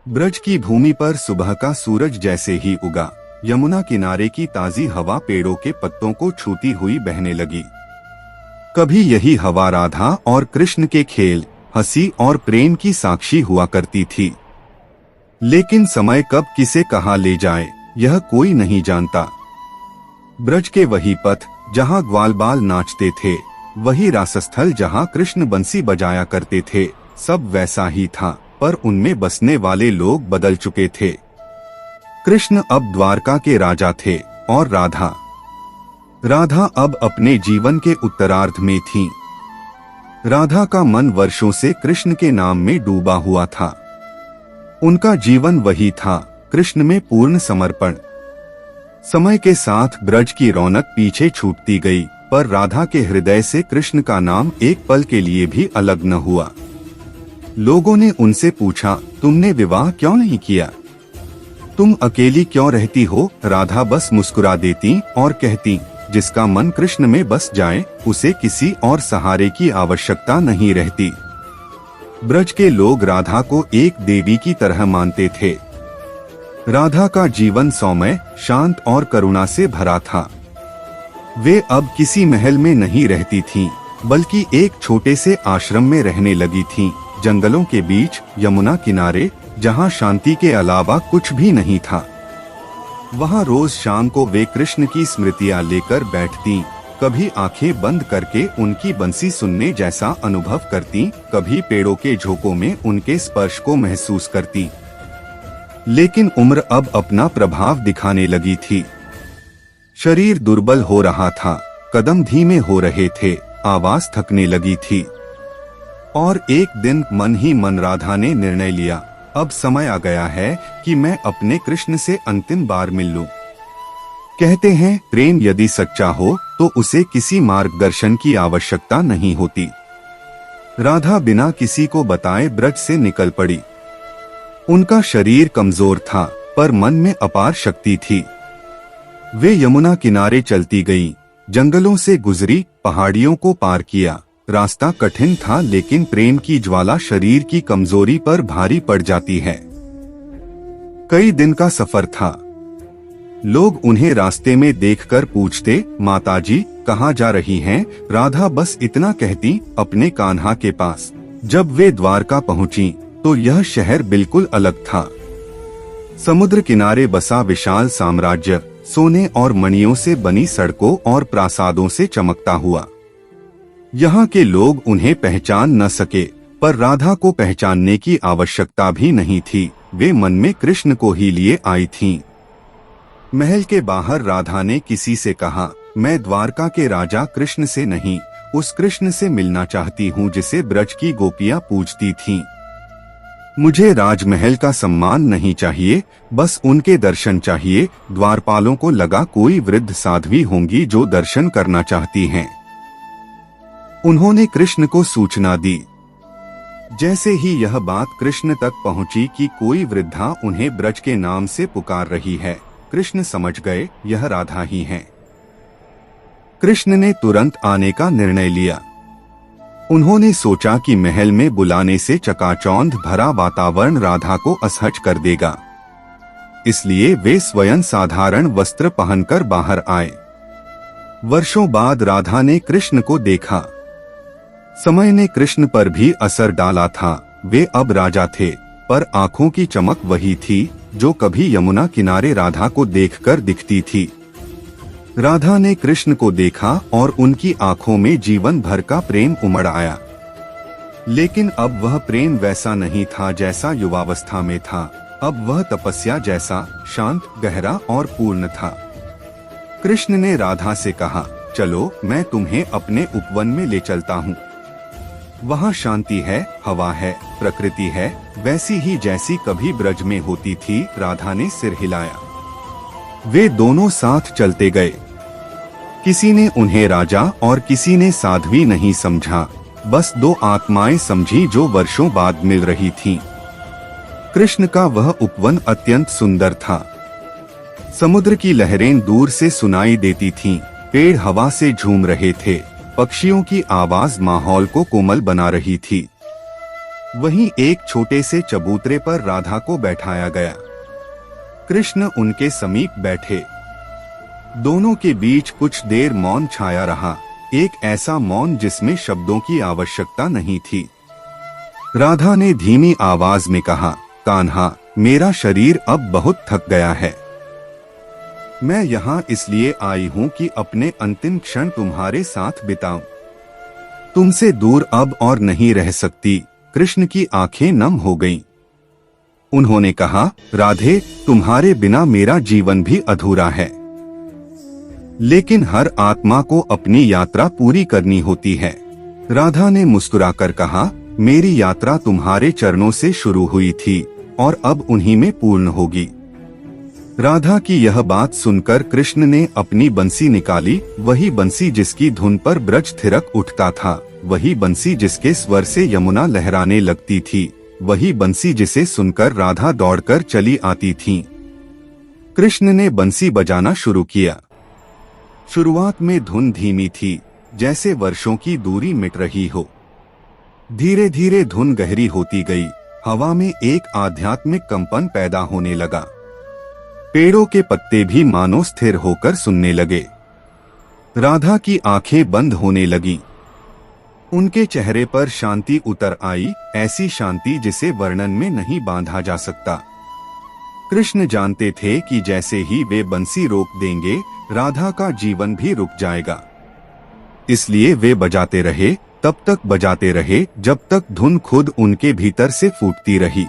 ब्रज की भूमि पर सुबह का सूरज जैसे ही उगा, यमुना किनारे की ताजी हवा पेड़ों के पत्तों को छूती हुई बहने लगी। कभी यही हवा राधा और कृष्ण के खेल, हंसी और प्रेम की साक्षी हुआ करती थी। लेकिन समय कब किसे कहाँ ले जाए, यह कोई नहीं जानता। ब्रज के वही पथ जहाँ ग्वालबाल नाचते थे, वही रासस्थल जहाँ कृष्ण बंसी बजाया करते थे, सब वैसा ही था, पर उनमें बसने वाले लोग बदल चुके थे। कृष्ण अब द्वारका के राजा थे और राधा अब अपने जीवन के उत्तरार्ध में थी। राधा का मन वर्षों से कृष्ण के नाम में डूबा हुआ था। उनका जीवन वही था, कृष्ण में पूर्ण समर्पण। समय के साथ ब्रज की रौनक पीछे छूटती गई, पर राधा के हृदय से कृष्ण का नाम एक पल के लिए भी अलग न हुआ। लोगों ने उनसे पूछा, तुमने विवाह क्यों नहीं किया? तुम अकेली क्यों रहती हो? राधा बस मुस्कुरा देती और कहती, जिसका मन कृष्ण में बस जाए, उसे किसी और सहारे की आवश्यकता नहीं रहती। ब्रज के लोग राधा को एक देवी की तरह मानते थे। राधा का जीवन सौम्य, शांत और करुणा से भरा था। वे अब किसी महल में नहीं रहती थीं, बल्कि एक छोटे से आश्रम में रहने लगी थीं, जंगलों के बीच, यमुना किनारे, जहां शांति के अलावा कुछ भी नहीं था। वहां रोज शाम को वे कृष्ण की स्मृतियां लेकर बैठती, कभी आंखें बंद करके उनकी बंसी सुनने जैसा अनुभव करती, कभी पेड़ों के झोंकों में उनके स्पर्श को महसूस करती। लेकिन उम्र अब अपना प्रभाव दिखाने लगी थी। शरीर दुर्बल हो रहा था, कदम धीमे हो रहे थे, आवाज थकने लगी थी। और एक दिन मन ही मन राधा ने निर्णय लिया, अब समय आ गया है कि मैं अपने कृष्ण से अंतिम बार मिल लूं। कहते हैं, प्रेम यदि सच्चा हो तो उसे किसी मार्गदर्शन की आवश्यकता नहीं होती। राधा बिना किसी को बताए ब्रज से निकल पड़ी। उनका शरीर कमजोर था, पर मन में अपार शक्ति थी। वे यमुना किनारे चलती गईं, जंगलों से गुजरी, पहाड़ियों को पार किया। रास्ता कठिन था, लेकिन प्रेम की ज्वाला शरीर की कमजोरी पर भारी पड़ जाती है। कई दिन का सफर था। लोग उन्हें रास्ते में देखकर पूछते, माताजी कहाँ जा रही हैं? राधा बस इतना कहती, अपने कान्हा के पास। जब वे द्वारका पहुंची, तो यह शहर बिल्कुल अलग था। समुद्र किनारे बसा विशाल साम्राज्य, सोने और मणियों से बनी सड़कों और प्रासादों से चमकता हुआ। यहाँ के लोग उन्हें पहचान न सके, पर राधा को पहचानने की आवश्यकता भी नहीं थी। वे मन में कृष्ण को ही लिए आई थीं। महल के बाहर राधा ने किसी से कहा, मैं द्वारका के राजा कृष्ण से नहीं, उस कृष्ण से मिलना चाहती हूँ जिसे ब्रज की गोपियाँ पूजती थीं। मुझे राजमहल का सम्मान नहीं चाहिए, बस उनके दर्शन चाहिए। द्वारपालों को लगा कोई वृद्ध साध्वी होंगी जो दर्शन करना चाहती हैं। उन्होंने कृष्ण को सूचना दी। जैसे ही यह बात कृष्ण तक पहुंची कि कोई वृद्धा उन्हें ब्रज के नाम से पुकार रही है, कृष्ण समझ गए, यह राधा ही हैं। कृष्ण ने तुरंत आने का निर्णय लिया। उन्होंने सोचा कि महल में बुलाने से चकाचौंध भरा वातावरण राधा को असहज कर देगा, इसलिए वे स्वयं साधारण वस्त्र पहनकर बाहर आए। वर्षों बाद राधा ने कृष्ण को देखा। समय ने कृष्ण पर भी असर डाला था। वे अब राजा थे, पर आंखों की चमक वही थी जो कभी यमुना किनारे राधा को देखकर दिखती थी। राधा ने कृष्ण को देखा और उनकी आंखों में जीवन भर का प्रेम उमड़ आया। लेकिन अब वह प्रेम वैसा नहीं था जैसा युवावस्था में था। अब वह तपस्या जैसा शांत, गहरा और पूर्ण था। कृष्ण ने राधा से कहा, चलो मैं तुम्हें अपने उपवन में ले चलता हूँ। वहाँ शांति है, हवा है, प्रकृति है, वैसी ही जैसी कभी ब्रज में होती थी। राधा ने सिर हिलाया। वे दोनों साथ चलते गए। किसी ने उन्हें राजा और किसी ने साध्वी नहीं समझा, बस दो आत्माएं समझी जो वर्षों बाद मिल रही थीं। कृष्ण का वह उपवन अत्यंत सुंदर था। समुद्र की लहरें दूर से सुनाई देती थीं, पेड़ हवा से झूम रहे थे, पक्षियों की आवाज माहौल को कोमल बना रही थी। वहीं एक छोटे से चबूतरे पर राधा को बैठाया गया। कृष्ण उनके समीप बैठे। दोनों के बीच कुछ देर मौन छाया रहा, एक ऐसा मौन जिसमें शब्दों की आवश्यकता नहीं थी। राधा ने धीमी आवाज में कहा, कान्हा, मेरा शरीर अब बहुत थक गया है। मैं यहाँ इसलिए आई हूँ कि अपने अंतिम क्षण तुम्हारे साथ बिताऊं। तुमसे दूर अब और नहीं रह सकती। कृष्ण की आंखें नम हो गईं। उन्होंने कहा, राधे, तुम्हारे बिना मेरा जीवन भी अधूरा है। लेकिन हर आत्मा को अपनी यात्रा पूरी करनी होती है। राधा ने मुस्कुराकर कहा, मेरी यात्रा तुम्हारे चरणों से शुरू हुई थी और अब उन्हीं में पूर्ण होगी। राधा की यह बात सुनकर कृष्ण ने अपनी बंसी निकाली, वही बंसी जिसकी धुन पर ब्रज थिरक उठता था, वही बंसी जिसके स्वर से यमुना लहराने लगती थी, वही बंसी जिसे सुनकर राधा दौड़कर चली आती थी। कृष्ण ने बंसी बजाना शुरू किया। शुरुआत में धुन धीमी थी, जैसे वर्षों की दूरी मिट रही हो। धीरे धीरे धुन गहरी होती गई। हवा में एक आध्यात्मिक कंपन पैदा होने लगा। पेड़ों के पत्ते भी मानो स्थिर होकर सुनने लगे। राधा की आंखें बंद होने लगीं। उनके चेहरे पर शांति उतर आई, ऐसी शांति जिसे वर्णन में नहीं बांधा जा सकता। कृष्ण जानते थे कि जैसे ही वे बंसी रोक देंगे, राधा का जीवन भी रुक जाएगा। इसलिए वे बजाते रहे, तब तक बजाते रहे जब तक धुन खुद उनके भीतर से फूटती रही।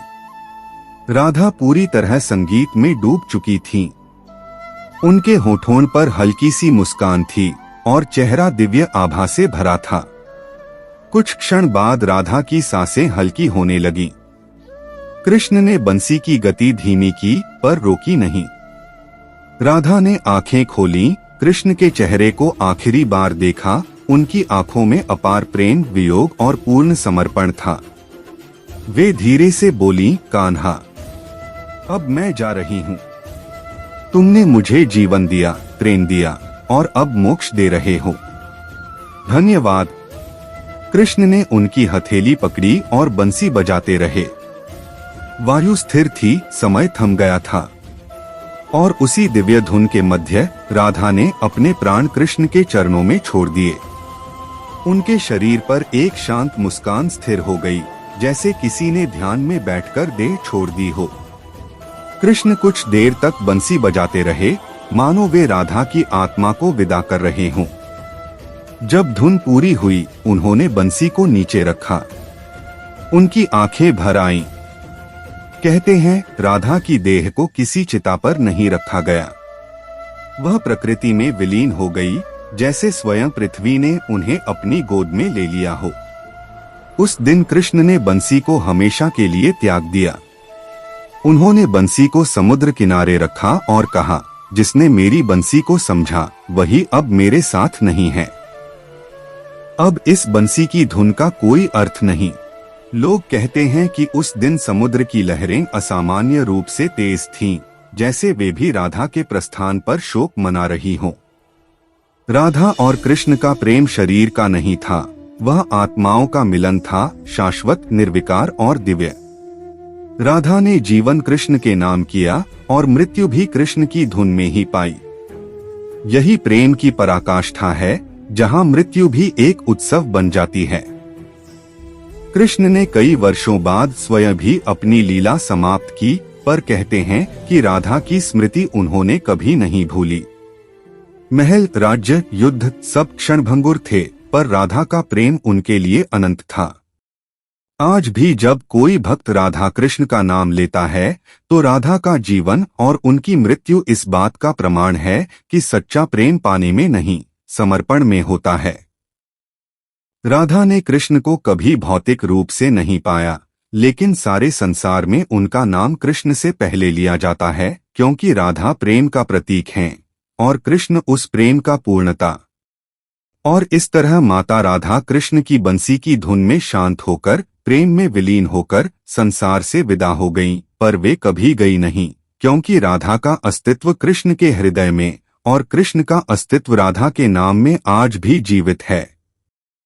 राधा पूरी तरह संगीत में डूब चुकी थीं। उनके होठों पर हल्की सी मुस्कान थी और चेहरा दिव्य आभा से भरा था। कुछ क्षण बाद राधा की सांसें हल्की होने लगीं। कृष्ण ने बंसी की गति धीमी की, पर रोकी नहीं। राधा ने आंखें खोलीं, कृष्ण के चेहरे को आखिरी बार देखा। उनकी आंखों में अपार प्रेम, वियोग और पूर्ण समर्पण था। वे धीरे से बोली, कान्हा, अब मैं जा रही हूँ। तुमने मुझे जीवन दिया, प्रेम दिया और अब मोक्ष दे रहे हो। धन्यवाद। कृष्ण ने उनकी हथेली पकड़ी और बंसी बजाते रहे। वायु स्थिर थी, समय थम गया था और उसी दिव्य धुन के मध्य राधा ने अपने प्राण कृष्ण के चरणों में छोड़ दिए। उनके शरीर पर एक शांत मुस्कान स्थिर हो गई, जैसे किसी ने ध्यान में बैठकर देह छोड़ दी हो। कृष्ण कुछ देर तक बंसी बजाते रहे, मानो वे राधा की आत्मा को विदा कर रहे हों। जब धुन पूरी हुई, उन्होंने बंसी को नीचे रखा। उनकी आंखें भर आईं। कहते हैं, राधा की देह को किसी चिता पर नहीं रखा गया। वह प्रकृति में विलीन हो गई, जैसे स्वयं पृथ्वी ने उन्हें अपनी गोद में ले लिया हो। उस दिन कृष्ण ने बंसी को हमेशा के लिए त्याग दिया। उन्होंने बंसी को समुद्र किनारे रखा और कहा, जिसने मेरी बंसी को समझा, वही अब मेरे साथ नहीं है। अब इस बंसी की धुन का कोई अर्थ नहीं। लोग कहते हैं कि उस दिन समुद्र की लहरें असामान्य रूप से तेज थीं, जैसे वे भी राधा के प्रस्थान पर शोक मना रही हों। राधा और कृष्ण का प्रेम शरीर का नहीं था, वह आत्माओं का मिलन था, शाश्वत, निर्विकार और दिव्य। राधा ने जीवन कृष्ण के नाम किया और मृत्यु भी कृष्ण की धुन में ही पाई। यही प्रेम की पराकाष्ठा है, जहां मृत्यु भी एक उत्सव बन जाती है। कृष्ण ने कई वर्षों बाद स्वयं भी अपनी लीला समाप्त की, पर कहते हैं कि राधा की स्मृति उन्होंने कभी नहीं भूली। महल, राज्य, युद्ध सब क्षणभंगुर थे, पर राधा का प्रेम उनके लिए अनंत था। आज भी जब कोई भक्त राधा कृष्ण का नाम लेता है, तो राधा का जीवन और उनकी मृत्यु इस बात का प्रमाण है कि सच्चा प्रेम पाने में नहीं, समर्पण में होता है। राधा ने कृष्ण को कभी भौतिक रूप से नहीं पाया, लेकिन सारे संसार में उनका नाम कृष्ण से पहले लिया जाता है, क्योंकि राधा प्रेम का प्रतीक हैं और कृष्ण उस प्रेम का पूर्णता। और इस तरह माता राधा कृष्ण की बंसी की धुन में शांत होकर, प्रेम में विलीन होकर संसार से विदा हो गईं, पर वे कभी गई नहीं, क्योंकि राधा का अस्तित्व कृष्ण के हृदय में और कृष्ण का अस्तित्व राधा के नाम में आज भी जीवित है।